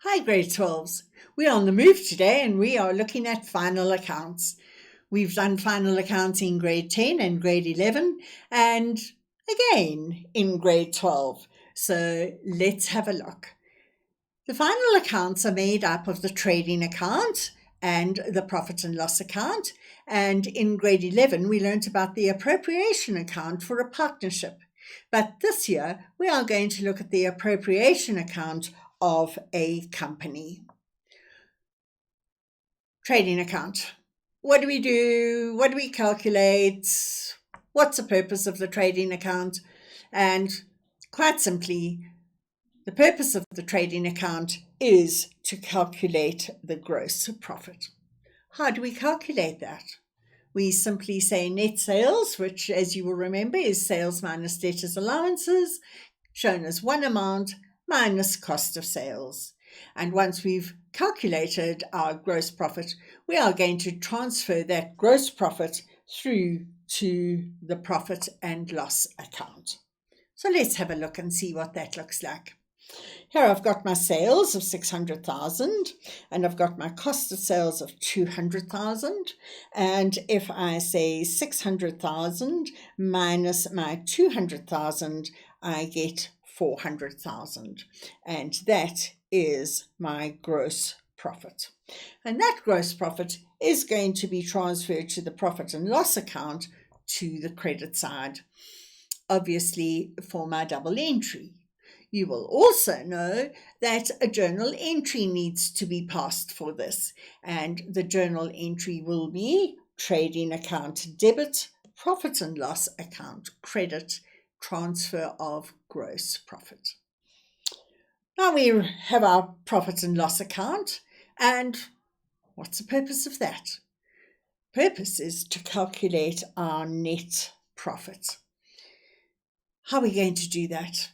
Hi grade 12s. We're on the move today and we are looking at final accounts. We've done final accounts in grade 10 and grade 11 and again in grade 12. So let's have a look. The final accounts are made up of the trading account and the profit and loss account. And in grade 11, we learnt about the appropriation account for a partnership. But this year, we are going to look at the appropriation account of a company. Trading account. What do we do? What do we calculate? What's the purpose of the trading account? And quite simply, the purpose of the trading account is to calculate the gross profit. How do we calculate that? We simply say net sales, which, as you will remember, is sales minus debtors allowances, shown as one amount minus cost of sales. And once we've calculated our gross profit, we are going to transfer that gross profit through to the profit and loss account. So let's have a look and see what that looks like. Here I've got my sales of 600,000 and I've got my cost of sales of 200,000. And if I say 600,000 minus my 200,000, I get 400,000. And that is my gross profit. And that gross profit is going to be transferred to the profit and loss account to the credit side, obviously for my double entry. You will also know that a journal entry needs to be passed for this, and the journal entry will be trading account debit, profit and loss account credit, transfer of gross profit. Now we have our profit and loss account, and what's the purpose of that? Purpose is to calculate our net profit. How are we going to do that?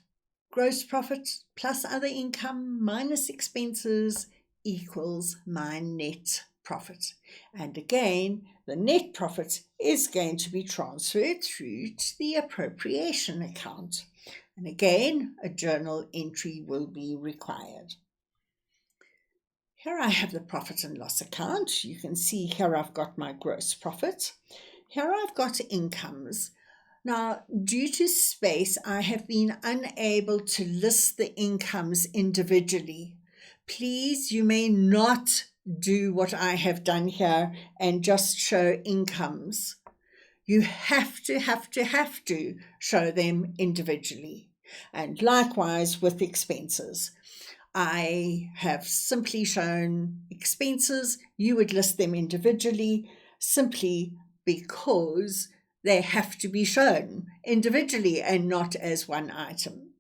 Gross profit plus other income minus expenses equals my net profit. And again, the net profit is going to be transferred through to the appropriation account. And again, a journal entry will be required. Here I have the profit and loss account. You can see here I've got my gross profit. Here I've got incomes. Now, due to space, I have been unable to list the incomes individually. Please, you may not do what I have done here and just show incomes. You have to show them individually. And likewise with expenses. I have simply shown expenses. You would list them individually simply because they have to be shown individually and not as one item.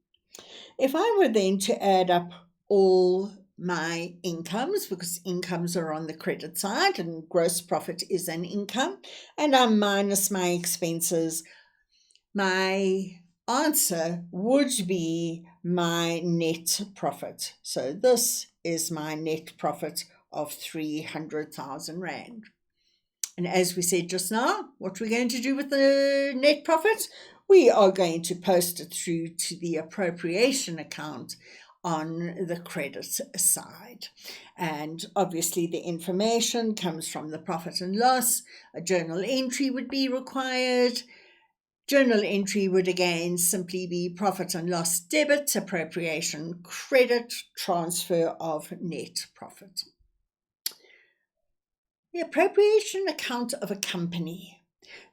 If I were then to add up all my incomes, because incomes are on the credit side and gross profit is an income, and I minus my expenses, my answer would be my net profit. So this is my net profit of 300,000 Rand. And as we said just now, what we're going to do with the net profit, we are going to post it through to the appropriation account on the credit side. And obviously the information comes from the profit and loss. A journal entry would be required. Journal entry would again simply be profit and loss debit, appropriation credit, transfer of net profit. The appropriation account of a company.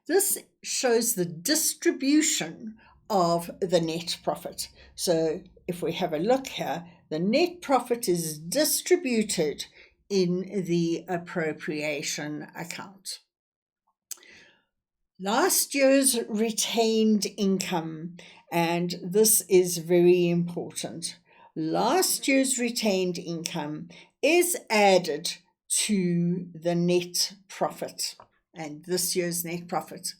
This shows the distribution of the net profit. So if we have a look here, the net profit is distributed in the appropriation account. Last year's retained income, and this is very important. Last year's retained income is added to the net profit and this year's net profit.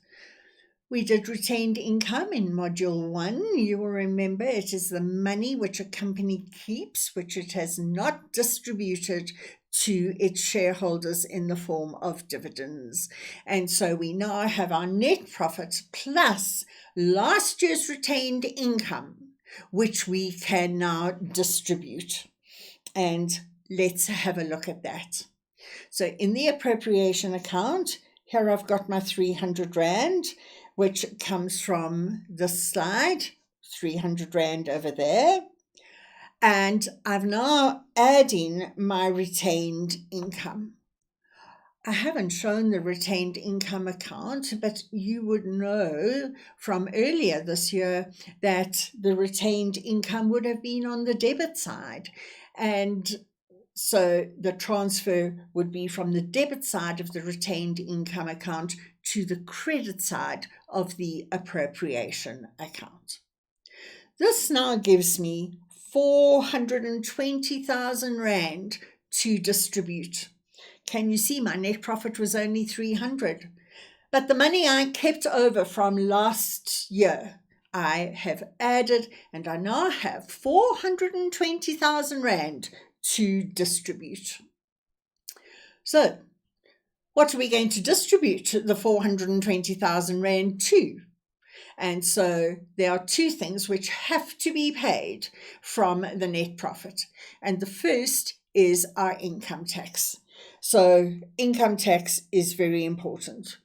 We did retained income in module 1. You will remember it is the money which a company keeps, which it has not distributed to its shareholders in the form of dividends. And so we now have our net profit plus last year's retained income, which we can now distribute. And let's have a look at that. So in the appropriation account, here I've got my 300 Rand, which comes from this slide, 300 Rand over there. And I've now adding my retained income. I haven't shown the retained income account, but you would know from earlier this year that the retained income would have been on the debit side. And so the transfer would be from the debit side of the retained income account to the credit side of the appropriation account. This now gives me 420,000 Rand to distribute. Can you see my net profit was only 300? But the money I kept over from last year, I have added, and I now have 420,000 Rand to distribute. So, what are we going to distribute the 420,000 Rand to? And so there are two things which have to be paid from the net profit. And the first is our income tax. So income tax is very important.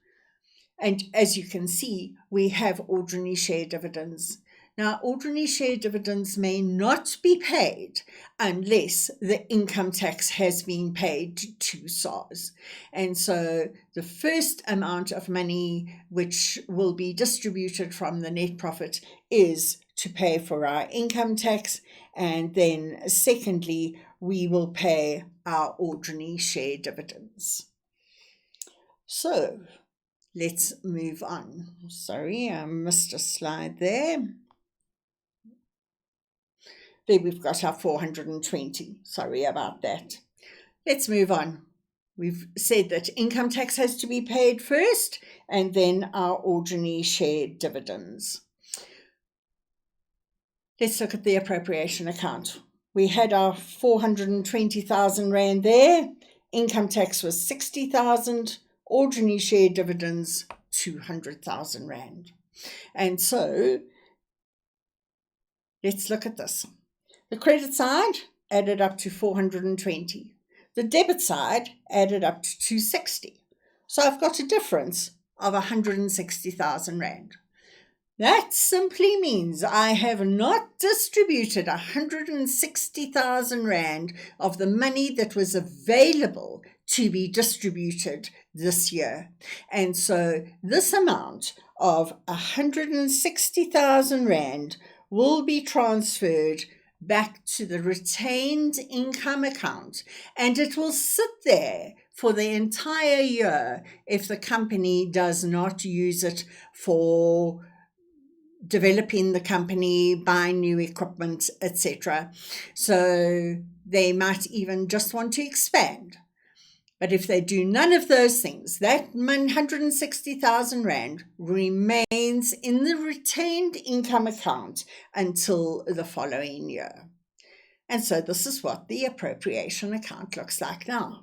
And as you can see, we have ordinary share dividends. Now, ordinary share dividends may not be paid unless the income tax has been paid to SARS. And so the first amount of money which will be distributed from the net profit is to pay for our income tax. And then secondly, we will pay our ordinary share dividends. So let's move on. Sorry, I missed a slide there. There we've got our 420. Sorry about that. Let's move on. We've said that income tax has to be paid first and then our ordinary share dividends. Let's look at the appropriation account. We had our 420,000 Rand there. Income tax was 60,000. Ordinary share dividends, 200,000 Rand. And so let's look at this. The credit side added up to 420. The debit side added up to 260. So I've got a difference of 160,000 Rand. That simply means I have not distributed 160,000 Rand of the money that was available to be distributed this year. And so this amount of 160,000 Rand will be transferred back to the retained income account, and it will sit there for the entire year if the company does not use it for developing the company, buying new equipment, etc. So they might even just want to expand. But if they do none of those things, that 160,000 Rand remains in the retained income account until the following year. And so this is what the appropriation account looks like now.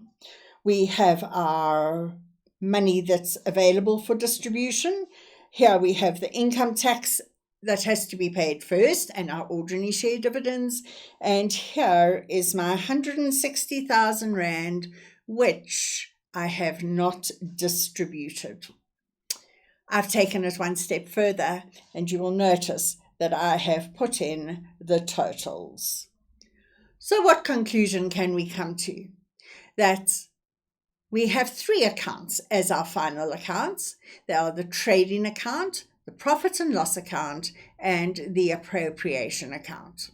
We have our money that's available for distribution. Here we have the income tax that has to be paid first and our ordinary share dividends. And here is my 160,000 Rand, which I have not distributed. I've taken it one step further, and you will notice that I have put in the totals. So what conclusion can we come to? That we have three accounts as our final accounts. They are the trading account, the profit and loss account, and the appropriation account.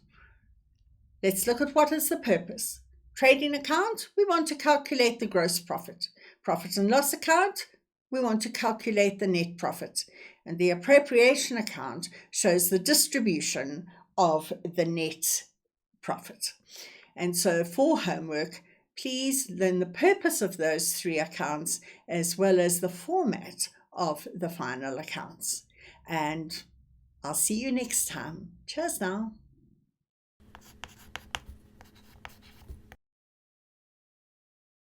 Let's look at what is the purpose. Trading account, we want to calculate the gross profit. Profit and loss account, we want to calculate the net profit. And the appropriation account shows the distribution of the net profit. And so for homework, please learn the purpose of those three accounts as well as the format of the final accounts. And I'll see you next time. Cheers now.